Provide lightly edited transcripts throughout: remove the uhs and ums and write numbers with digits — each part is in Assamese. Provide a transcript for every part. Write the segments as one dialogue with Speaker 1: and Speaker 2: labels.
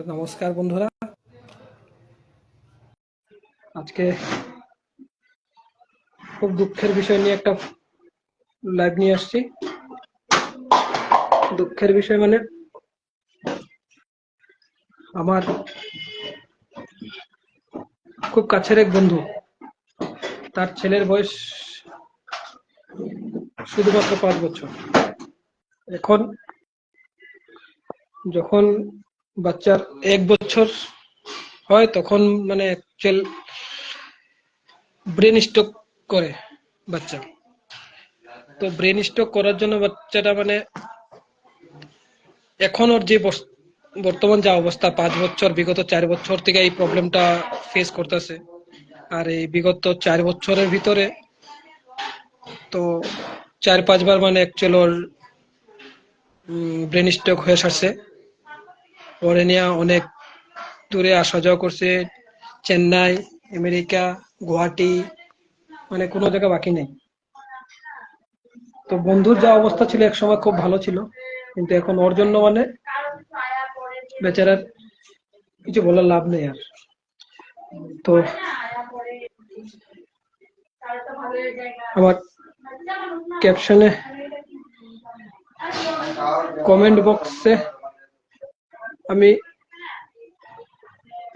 Speaker 1: নমস্কার বন্ধুরা, আজকে খুব দুঃখের বিষয় নিয়ে একটা লাইভ নিয়ে আসছি। দুঃখের বিষয় মানে আমার খুব কাছের এক বন্ধু, তার ছেলের বয়স শুধুমাত্র 5 বছর। এখন যখন বাচ্চার 1 বছর হয় তখন মানে অ্যাকচুয়াল ব্রেন স্ট্রোক করে বাচ্চা। তো ব্রেন স্ট্রোক করার জন্য বাচ্চাটা মানে এখন ওর যে বর্তমান যা অবস্থা, 5 বছর বিগত 4 বছর থেকে এই প্রবলেমটা ফেস করতেছে। আর এই বিগত 4 বছরের ভিতরে তো 4-5 বার মানে অ্যাকচুয়াল ওর ব্রেন স্ট্রোক হয়ে সারছে। ওরে নিয়ে অনেক দূরে আসা যাওয়া করছে, চেন্নাই, আমেরিকা, গুয়াহাটি, মানে কোনো জায়গা বাকি নেই। তো বন্ধুর যা অবস্থা ছিল একসময় খুব ভালো ছিল, কিন্তু এখন ওর জন্য মানে বেচারার কিছু বলার লাভ নেই আর। তো আমার ক্যাপশনে কমেন্ট বক্সে আমি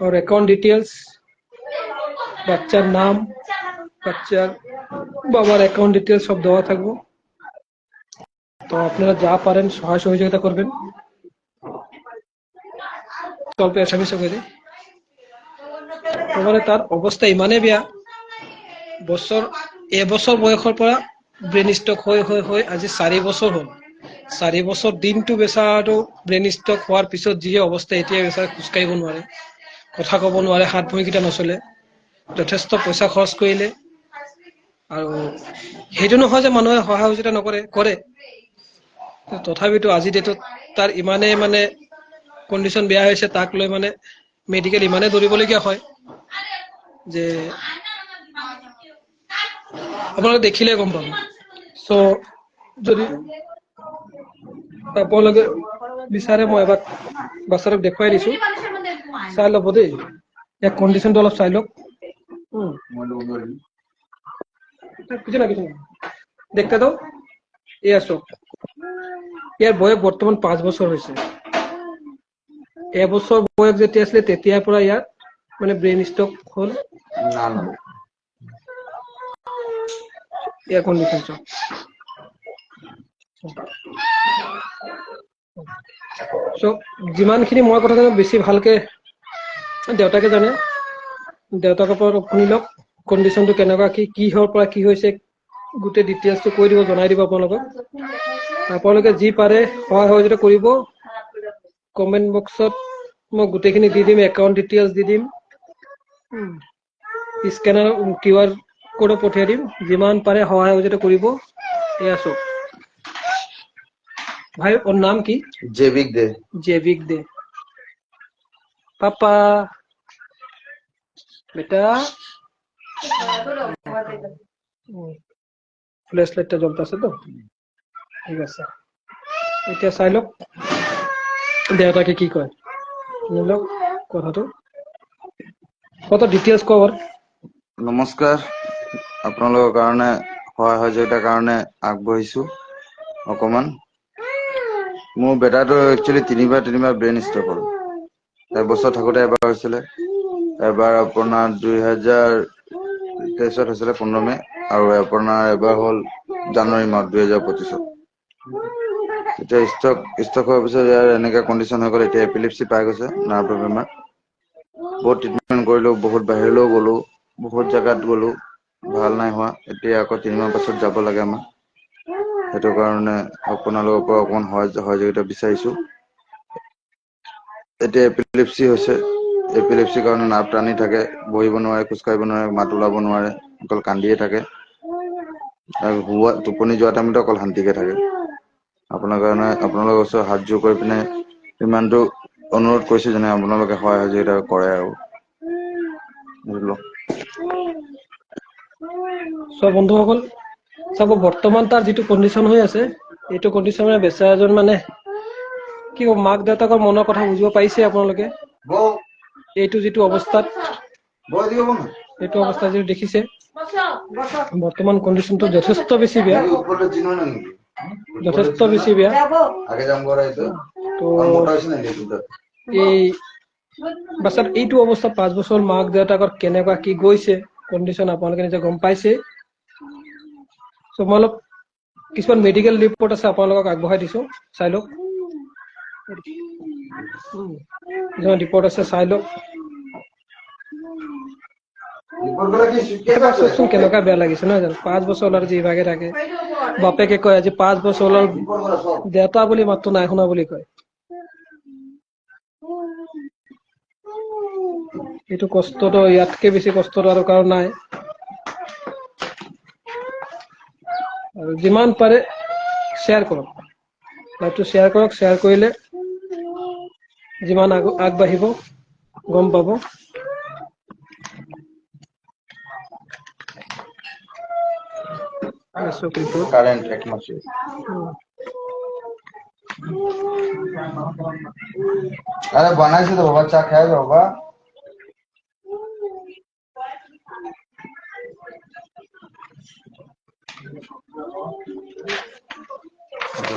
Speaker 1: ওর অ্যাকাউন্ট ডিটেলস, বাচ্চার নাম, বাচ্চার বাবার অ্যাকাউন্ট ডিটেলস সব দেওয়া থাকবো। তো আপনারা যা পারেন সহায় সহযোগিতা করবেন। অল্প এসামিস করে মানে তার অবস্থা ইমানে বেয়া, এবছৰ বয়সৰ পৰা ব্ৰেইন ষ্ট্ৰক হৈ আজি 4 বছৰ হ'ল। 4 বছৰ দিনটো বেচাৰো ব্ৰেইন ষ্ট্ৰক হোৱাৰ পিছত যি অৱস্থা, এতিয়া বেচাৰা খোজকাঢ়িব নোৱাৰে, কথা ক'ব নোৱাৰে, হাত ভৰিকেইটা নচলে, যথেষ্ট পইচা খৰচ কৰিলে। আৰু সেইটো নহয় যে মানুহে সহায় সহযোগিতা নকৰে, কৰে। তথাপিতো আজিৰ ডেটত তাৰ ইমানেই মানে কণ্ডিশ্যন বেয়া হৈছে, তাক লৈ মানে মেডিকেল ইমানেই দৌৰিবলগীয়া হয় যে আপোনালোকে দেখিলে গম পাব। চ' যদি আপোনালোকে বিচাৰে মই এবাৰ বাচ্চাটোক দেখুৱাই দিছো, চাই ল'ব দেই, ইয়াৰ কণ্ডিশ্যনটো অলপ চাই লওক। কিছু না দেখতে দাও, এয়া চক, ইয়াৰ বয়স বৰ্তমান 5 বছৰ হৈছে। এবছৰ বয়স যেতিয়া আছিলে তেতিয়াৰ পৰা ইয়াৰ মানে ব্ৰেইন ষ্ট্ৰক হ'ল। ইয়াৰ কণ্ডিশ্যন চক। চ' যিমানখিনি মই কথা জানো বেছি ভালকে দেউতাকে জানে। দেউতাকৰ পৰা শুনি লওক কণ্ডিশ্যনটো কেনেকুৱা, কিহৰ পৰা কি হৈছে, গোটেই ডিটেইলছটো কৈ দিব, জনাই দিব আপোনালোকক। আপোনালোকে যি পাৰে সহায় সহযোগিতা কৰিব। কমেণ্ট বক্সত মই গোটেইখিনি দি দিম, একাউণ্ট ডিটেইলছ দি দিম, স্কেনাৰ QR কোডো পঠিয়াই দিম। যিমান পাৰে সহায় সহযোগিতা কৰিব। এয়া চক ভাই, ওর নাম কি?
Speaker 2: জৈবিক দে।
Speaker 1: জৈবিক দে। পাপা বেটা, ফ্ল্যাশ লাইটটা জ্বলতেছে তো, ঠিক আছে। এতিয়া চাই লওক দেউতাকে কি কয়, শুনি লওক কথাটো, কত ডিটেইলছ কব।
Speaker 2: নমস্কাৰ, আপোনালোকৰ কাৰণে সহায় সহযোগিতাৰ কাৰণে আগবাঢ়িছো অকমান। মোৰ বেটাটো একচুৱেলি তিনিবাৰ ব্ৰেইন ষ্ট্ৰক হ'ল। এবছৰ থাকোঁতে এবাৰ হৈছিলে, এবাৰ আপোনাৰ 2023 হৈছিলে 15 মে, আৰু আপোনাৰ এবাৰ হ'ল জানুৱাৰী মাহত 2025। এতিয়া ষ্ট্ৰক হোৱাৰ পিছত ইয়াৰ এনেকৈ কণ্ডিশ্যন হৈ গ'ল। এতিয়া এপিলেপচি পাই গৈছে, নাৰ্ভৰ বেমাৰ। বহুত ট্ৰিটমেণ্ট কৰিলোঁ, বহুত বাহিৰলৈও গ'লোঁ, বহুত জেগাত গ'লোঁ, ভাল নাই হোৱা। এতিয়া আকৌ 3 মাহ পাছত যাব লাগে আমাৰ। সেইটো কাৰণে আপোনালোকৰ পৰা অকণমান সহযোগিতা বিচাৰিছোঁ। এতিয়া এপিলেপচি হৈছে, এপিলেপচিৰ কাৰণে নাৰ্ভ টানি থাকে, বহিব নোৱাৰে, খোজকাঢ়িব নোৱাৰে, মাত ওলাব নোৱাৰে, অকল কান্দিয়ে থাকে, আৰু টোপনি যোৱা টাইমতো অকল শান্তিকে থাকে। আপোনালোকৰ ওচৰত হাত জোৰ কৰি পিনে ইমানটো অনুৰোধ কৰিছোঁ যেনে আপোনালোকে সহায় সহযোগিতা কৰে আৰু।
Speaker 1: চ' বন্ধুসকল চাব, বৰ্তমান তাৰ যিটো কণ্ডিশ্যন হৈ আছে, এইটো কণ্ডিশ্যনে বেচাৰাজন মানে কি কম, মাক দেউতাকৰ মনৰ কথা বুজিব পাৰিছে আপোনালোকে। এইটো যিটো অৱস্থাত এইটো অৱস্থা যিটো দেখিছে বৰ্তমান কণ্ডিশ্যনটো যথেষ্ট বেছি বেয়া যথেষ্ট বেছি বেয়া তো এই বাচ্চাত এইটো অৱস্থাত 5 বছৰ মাক দেউতাকৰ কেনেকুৱা কি গৈছে কণ্ডিশ্যন আপোনালোকে নিজে গম পাইছে চ' মই অলপ কিছুমান মেডিকেল ৰিপৰ্ট আছে আপোনালোকক আগবঢ়াই দিছো চাই লওক কিছুমান ৰিপৰ্ট আছে চাই লওক চোন কেনেকুৱা বেয়া লাগিছে নহয় জানো 5 বছৰ ল'ৰা যিভাগে থাকে বাপেকে কয় আজি 5 বছৰ দেউতা বুলি মাত্ৰ নাই শুনা বুলি কয় এইটো কষ্টটো ইয়াতকে বেছি কষ্টটো আৰু কাৰণ নাই আৰু যিমান পাৰে শ্বেয়াৰ কৰক লাইভটো শ্বেয়াৰ কৰক শ্বেয়াৰ কৰিলে যিমান আগবাঢ়িব গম পাব
Speaker 2: কারেন্ট এক মাসে আরে বানাইছে তো বাবা চা খায় বাবা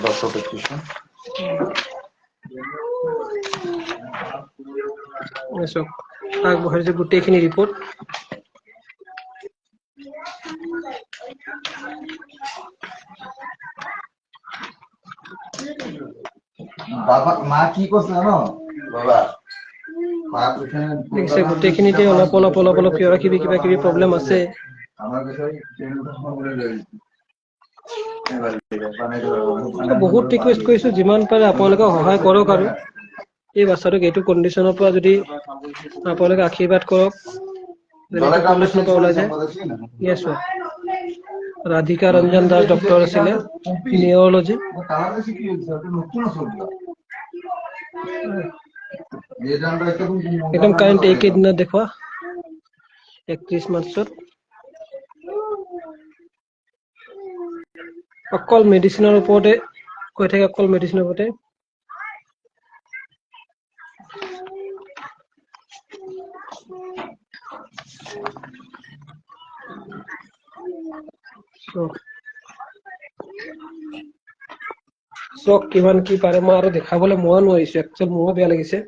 Speaker 2: ডক্টর প্রেসক্রিপশন
Speaker 1: চাওক আগবঢ়াইছে গোটেইখিনি ৰিপৰ্ট
Speaker 2: বাবা মা কি করছে জানো বাবা
Speaker 1: দেখিছে গোটেইখিনিতে অলপ অলপ অলপ অলপ কিবা কিবি প্ৰব্লেম আছে বহুত ৰিকুৱেষ্ট কৰিছো যিমান পাৰে আপোনালোকে সহায় কৰক আৰু এই বাচ্চাটোক এইটো কণ্ডিশ্যনৰ পৰা যদি আপোনালোকে আশীৰ্বাদ কৰক কণ্ডিশ্যনৰ পৰা ওলাই যায় ইয়েছ ৰাধিকা ৰঞ্জন দাস ডক্টৰ আছিলে নিউৰলজি একদম কাৰেণ্ট এইকেইদিনত দেখুৱা 31 মাৰ্চত অকল মেডিচিনৰ ওপৰতে কৈ থাকে অকল মেডিচিনৰ ওপৰতে চক কিমান কি পাৰে মই আৰু দেখাবলৈ মই নোৱাৰিছো একচুৱেলি মোৰো বেয়া লাগিছে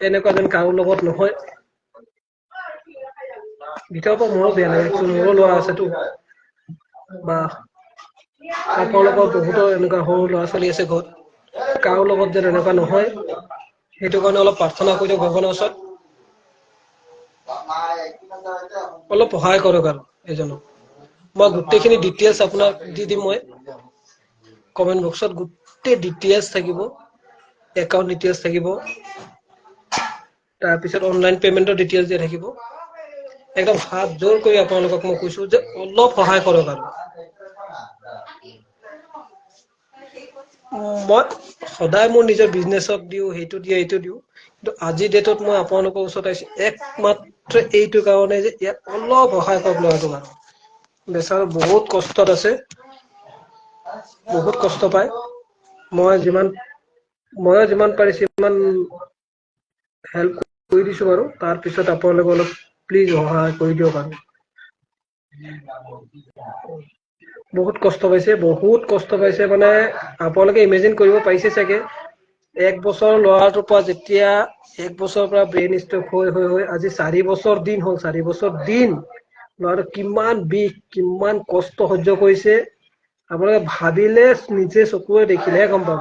Speaker 1: এনেকুৱা যেন কাৰো লগত নহয় ভিতৰৰ পৰা মোৰো বেয়া লাগে মোৰো ল'ৰা আছেতো বা আপোনালোকৰ বহুতো এনেকুৱা সৰু ল'ৰা ছোৱালী আছে ঘৰত কাৰো লগত যেন এনেকুৱা নহয় সেইটো কাৰণে অলপ প্ৰাৰ্থনা কৰি দিয়ক ভগৱানৰ ওচৰত অলপ সহায় কৰক আৰু এজনক মই গোটেইখিনি ডিটেইলছ আপোনাক দি দিম মই কমেন্ট বক্সত গোটেই ডিটেইলছ থাকিব একাউণ্ট ডিটেইলছ থাকিব তাৰপিছত অনলাইন পেমেন্টৰ ডিটেইলছ দিয়া থাকিব একদম হাত জোৰ কৰি আপোনালোকক মই কৈছো যে অলপ সহায় কৰক আৰু মই সদায় মোৰ নিজৰ বিজনেছক দিও সেইটো এইটো দিও কিন্তু আজি ডেটত মই আপোনালোকৰ ওচৰত আহিছো একমাত্ৰ এইটো কাৰণে যে ইয়াক অলপ সহায় কৰক ল'ৰাটো আৰু বেচাৰা বহুত কষ্টত আছে বহুত কষ্ট পায় মই যিমান পাৰিছো সিমান হেল্প কৰি দিছো বাৰু তাৰ পিছত আপোনালোকে অলপ প্লিজ সহায় কৰি দিয়ক আৰু বহুত কষ্ট পাইছে মানে আপোনালোকে ইমেজিন কৰিব পাৰিছে চাগে 1 বছৰ ল'ৰাটোৰ পৰা যেতিয়া 1 বছৰৰ পৰা ব্ৰেইন ষ্ট্ৰক হৈ আজি 4 বছৰ দিন হ'ল 4 বছৰ দিন ল'ৰাটো কিমান বিষ কিমান কষ্ট সহ্য কৰিছে আপোনালোকে ভাবিলে নিজে চকুৰে দেখিলেহে গম পাব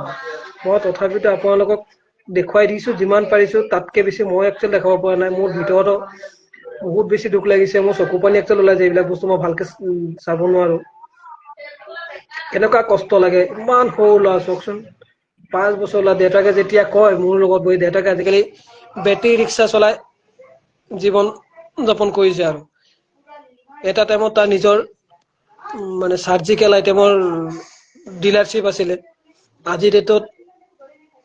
Speaker 1: মই তথাপিতো আপোনালোকক দেখুৱাই দিছো যিমান পাৰিছো তাতকে বেছি মই একচুৱেলি দেখাব পৰা নাই মোৰ ভিতৰত বহুত বেছি দুখ লাগিছে মোৰ চকু পানী একচুৱেলি ওলাই যায় এইবিলাক বস্তু মই ভালকে চাব নোৱাৰো কেনেকুৱা কষ্ট লাগে ইমান সৰু ল'ৰা চাওকচোন 5 বছৰ ল'ৰা দেউতাকে যেতিয়া কয় মোৰ লগত বহি দেউতাকে আজিকালি বেটেৰী ৰিক্সা চলাই জীৱন যাপন কৰিছে আৰু এটা টাইমত তাৰ নিজৰ মানে সাৰ্জিকেল আইটেমৰ ডিলাৰশ্বিপ আছিলে আজি ডেটত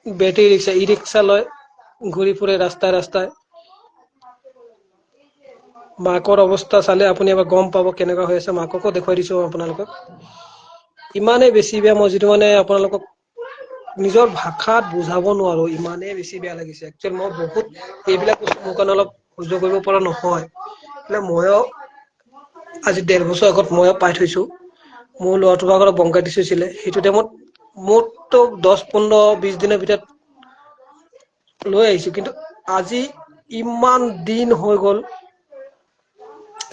Speaker 1: বেটেৰী ৰিক্সা ই ৰিক্সা লয় ঘূৰি ফুৰে ৰাস্তাই মাকৰ অৱস্থা চালে আপুনি এবাৰ গম পাব কেনেকুৱা হৈ আছে মাককো দেখুৱাই দিছো আপোনালোকক ইমানেই বেছি বেয়া মই যিটো মানে আপোনালোকক নিজৰ ভাষাত বুজাব নোৱাৰো, ইমানেই বেছি বেয়া লাগিছে। একচুৱেলি মই বহুত এইবিলাক বস্তু মোৰ কাৰণে অলপ সহ্য কৰিব পৰা নহয়। ময়ো আজি 1.5 বছৰ আগত ময়ো পাই থৈছো। মোৰ ল'ৰাটোৰ আগত বংকাইটিছ হৈছিলে, সেইটো টাইমত মোৰতো 10-15-20 দিনৰ ভিতৰত লৈ আহিছো, কিন্তু আজি ইমান দিন হৈ গ'ল,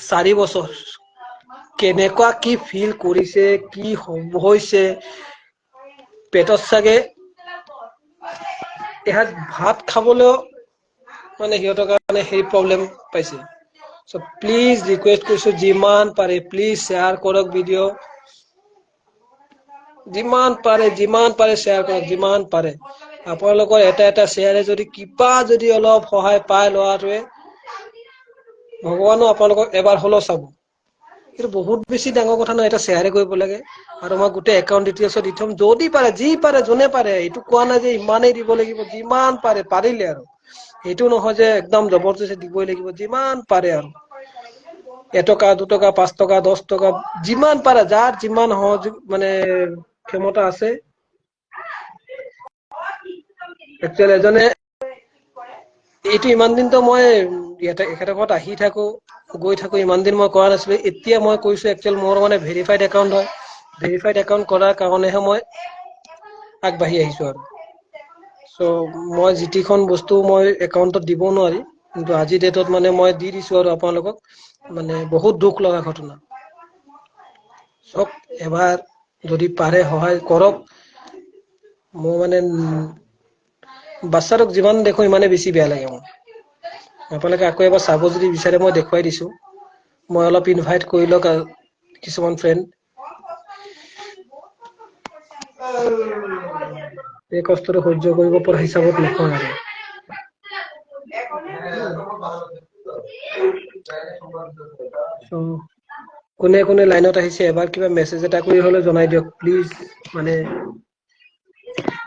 Speaker 1: 4 বছৰ। কেনেকুৱা কি ফিল কৰিছে, কি হৈছে পেটত চাগে এসাঁজ ভাত খাবলৈও মানে সিহঁতৰ কাৰণে সেই প্ৰব্লেম পাইছে। চ' প্লিজ ৰিকুৱেষ্ট কৰিছো, যিমান পাৰে প্লিজ শ্বেয়াৰ কৰক ভিডিঅ', যিমান পাৰে শ্বেয়াৰ কৰক, যিমান পাৰে। আপোনালোকৰ এটা শ্বেয়াৰে যদি কিবা যদি অলপ সহায় পায় ল'ৰাটোৱে, ভগৱানো আপোনালোকক এবাৰ হ'লেও চাব। কিন্তু বহুত বেছি ডাঙৰ কথা নহয়, এটা শ্বেয়াৰে কৰিব লাগে। আৰু মই গোটেই একাউণ্ট ডিটেইলছত দি থম, যদি পাৰে, যি পাৰে, যোনে পাৰে। এইটো কোৱা নাই যে ইমানেই দিব লাগিব, যিমান পাৰে পাৰিলে আৰু। এইটো নহয় যে একদম জবৰদস্তি দিবই লাগিব, যিমান পাৰে আৰু। 1 টকা, 2 টকা, 5 টকা, 10 টকা, যিমান পাৰে, যাৰ যিমান সহযোগ মানে ক্ষমতা আছে। একচুৱেলি এজনে এইটো ইমান দিনতো মই এখেতক আহি থাকো, গৈ থাকো, ইমান দিন মই কৰা নাছিলো। এতিয়া মই কৈছো, একচুৱেলি মোৰ মানে ভেৰিফাইড একাউণ্ট হয়। ভেৰিফাইড একাউণ্ট কৰাৰ কাৰণেহে মই আগবাঢ়ি আহিছো আৰু। চ' মই যিটিখন বস্তু মই একাউণ্টত দিব নোৱাৰি, কিন্তু আজিৰ ডেটত মানে মই দি দিছো আৰু আপোনালোকক। মানে বহুত দুখ লগা ঘটনা। চব এবাৰ যদি পাৰে সহায় কৰক। মোৰ মানে বাচ্ছাটোক যিমান দেখো ইমানে বেছি বেয়া লাগে মোৰ। আপোনালোকে আকৌ এবাৰ চাব যদি বিচাৰে, মই দেখুৱাই দিছো। মই অলপ ইনভাইট কৰি লওক আৰু কিছুমান ফ্ৰেণ্ড। এই কষ্টটো সহ্য কৰিব পৰা হিচাপত নহয় আৰু। কোনে কোনে লাইনত আহিছে, এবাৰ কিবা মেছেজ এটা কৰি হলে জনাই দিয়ক প্লিজ। মানে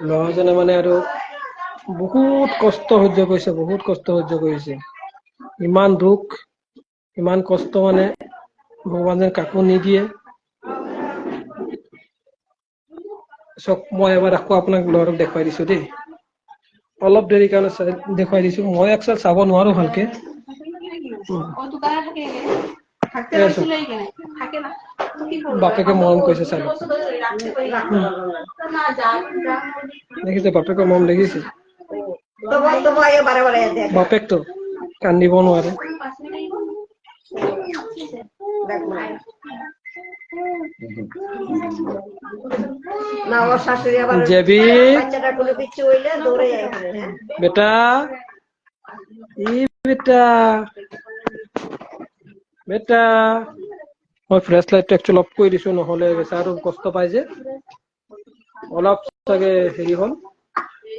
Speaker 1: ল'ৰাজনে মানে আৰু বহুত কষ্ট সহ্য কৰিছে, বহুত কষ্ট সহ্য কৰিছে। ইমান দুখ, ইমান কষ্ট মানে ভগৱানে কাকো নিদিয়ে। চক মই এবাৰ আকৌ আপোনাক ল'ৰাটোক দেখুৱাই দিছো দেই। অলপ দেৰি কাৰণে দেখুৱাই দিছো। মই একচুৱেলি চাব নোৱাৰো ভালকে। বাপেকে মৰম কৰিছে, চাই লওক। দেখিছে বাপেকৰ মৰম দেখিছে। বাপেকটো কান্দিব নোৱাৰে। জেবি বেটা, বেটা, বেটা। মই ফ্লেছ লাইটটো একচুৱেলি অফ কৰি দিছো, নহলে বেচাৰো কষ্ট পাই যে। অলপ চাগে হেৰি হ'ল,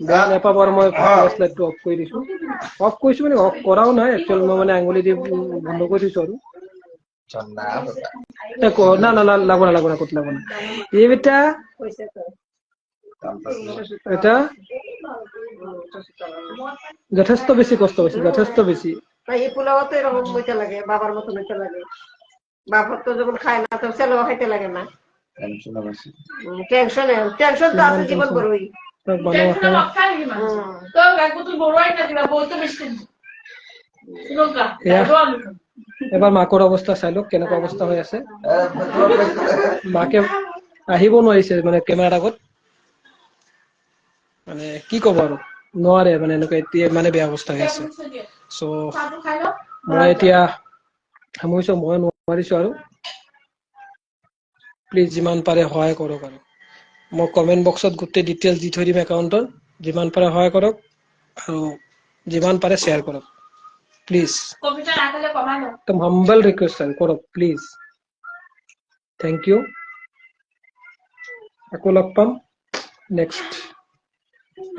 Speaker 1: বেয়া নাপাব আৰু। মই ফ্লেছ লাইটটো অফ কৰি দিছো। অফ কৰিছো মানে অফ কৰাও নাই, একচুৱেলি মই মানে আঙুলি দি বন্ধ কৰি দিছো আৰু। না না না, লাগব না, কত লাগব না। এই বেটা, এটা যথেষ্ট বেছি কষ্ট হৈছে, যথেষ্ট বেছি। এই পোলাওতো এরকম হইতে লাগে, বাবার মতন হইতে লাগে। বাবার তো যখন খায় না, তো ছেলেও খাইতে লাগে না। টেনশন তো আছে জীবন বড়ই। এবাৰ মাকৰ অৱস্থা চাই লওক, কেনেকুৱা অৱস্থা হৈ আছে। মাকে আহিব নোৱাৰিছে মানে কেমেৰাৰ আগত। মানে কি ক'ব আৰু, নোৱাৰে মানে এনেকুৱা এতিয়া মানে বেয়া অৱস্থা হৈ আছে। চ' মই এতিয়া সামৰিছো, মই নোৱাৰিছো আৰু। প্লিজ যিমান পাৰে সহায় কৰক আৰু। মই কমেন্ট বক্সত গোটেই ডিটেইলছ দি থৈ দিম একাউণ্টৰ। যিমান পাৰে সহায় কৰক আৰু যিমান পাৰে শ্বেয়াৰ কৰক প্লিজ। একদম হাম্বল ৰিকুৱেষ্ট আৰু, কৰক প্লিজ। Thank U. আকৌ লগ পাম নেক্সট।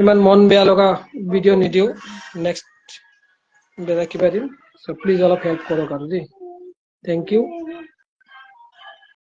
Speaker 1: ইমান মন বেয়া লগা ভিডিঅ' নিদিও, নেক্সট বেলেগ কিবা দিম। চ' প্লিজ অলপ হেল্প কৰক আৰু দেই। Thank U.